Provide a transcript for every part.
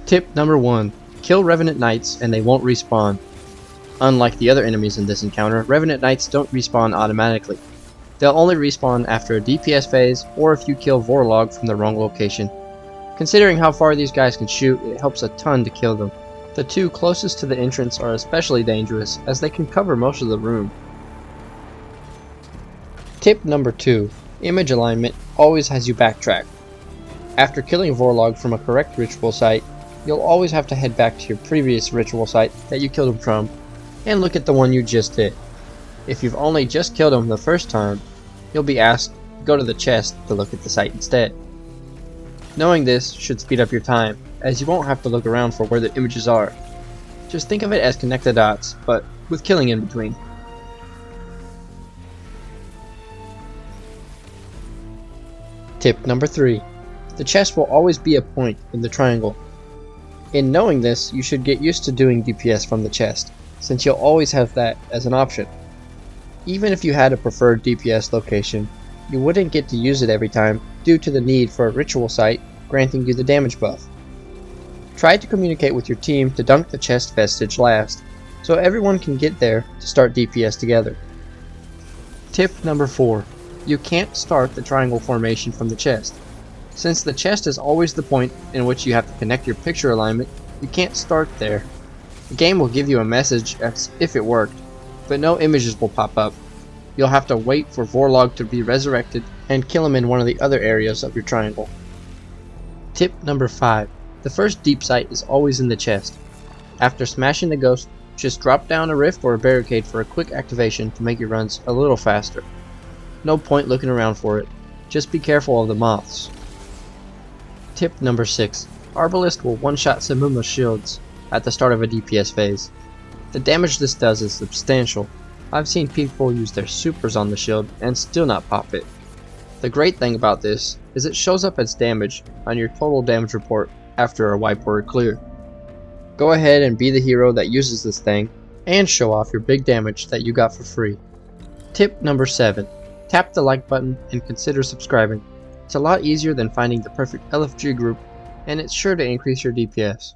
Tip number 1. Kill Revenant Knights and they won't respawn. Unlike the other enemies in this encounter, Revenant Knights don't respawn automatically. They'll only respawn after a DPS phase or if you kill Warlock from the wrong location. Considering how far these guys can shoot, it helps a ton to kill them. The two closest to the entrance are especially dangerous as they can cover most of the room. Tip number 2. Image alignment always has you backtrack. After killing Warlock from a correct ritual site, you'll always have to head back to your previous ritual site that you killed him from and look at the one you just hit. If you've only just killed him the first time, you'll be asked to go to the chest to look at the site instead. Knowing this should speed up your time, as you won't have to look around for where the images are. Just think of it as connect the dots, but with killing in between. Tip number 3. The chest will always be a point in the triangle. In knowing this, you should get used to doing DPS from the chest, since you'll always have that as an option. Even if you had a preferred DPS location, you wouldn't get to use it every time due to the need for a ritual site granting you the damage buff. Try to communicate with your team to dunk the chest vestige last, so everyone can get there to start DPS together. Tip number 4. You can't start the triangle formation from the chest. Since the chest is always the point in which you have to connect your picture alignment, you can't start there. The game will give you a message as if it worked, but no images will pop up. You'll have to wait for Warlock to be resurrected and kill him in one of the other areas of your triangle. Tip number 5. The first deep site is always in the chest. After smashing the ghost, just drop down a rift or a barricade for a quick activation to make your runs a little faster. No point looking around for it, just be careful of the moths. Tip number 6. Arbalest will one-shot Simmumah Shields at the start of a DPS phase. The damage this does is substantial. I've seen people use their supers on the shield and still not pop it. The great thing about this is it shows up as damage on your total damage report after a wipe or a clear. Go ahead and be the hero that uses this thing and show off your big damage that you got for free. Tip number 7. Tap the like button and consider subscribing. It's a lot easier than finding the perfect LFG group, and it's sure to increase your DPS.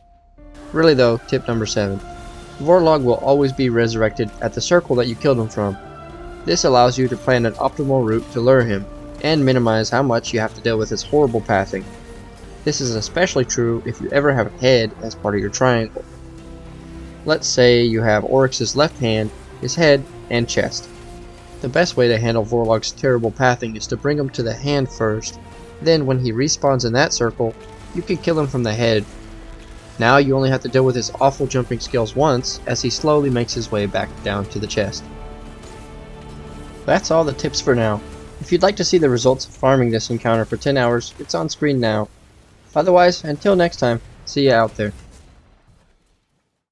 Really though, tip number 7. Warlock will always be resurrected at the circle that you killed him from. This allows you to plan an optimal route to lure him, and minimize how much you have to deal with his horrible pathing. This is especially true if you ever have a head as part of your triangle. Let's say you have Oryx's left hand, his head, and chest. The best way to handle Warlock's terrible pathing is to bring him to the hand first, then when he respawns in that circle, you can kill him from the head. Now you only have to deal with his awful jumping skills once as he slowly makes his way back down to the chest. That's all the tips for now. If you'd like to see the results of farming this encounter for 10 hours, it's on screen now. Otherwise, until next time, see ya out there.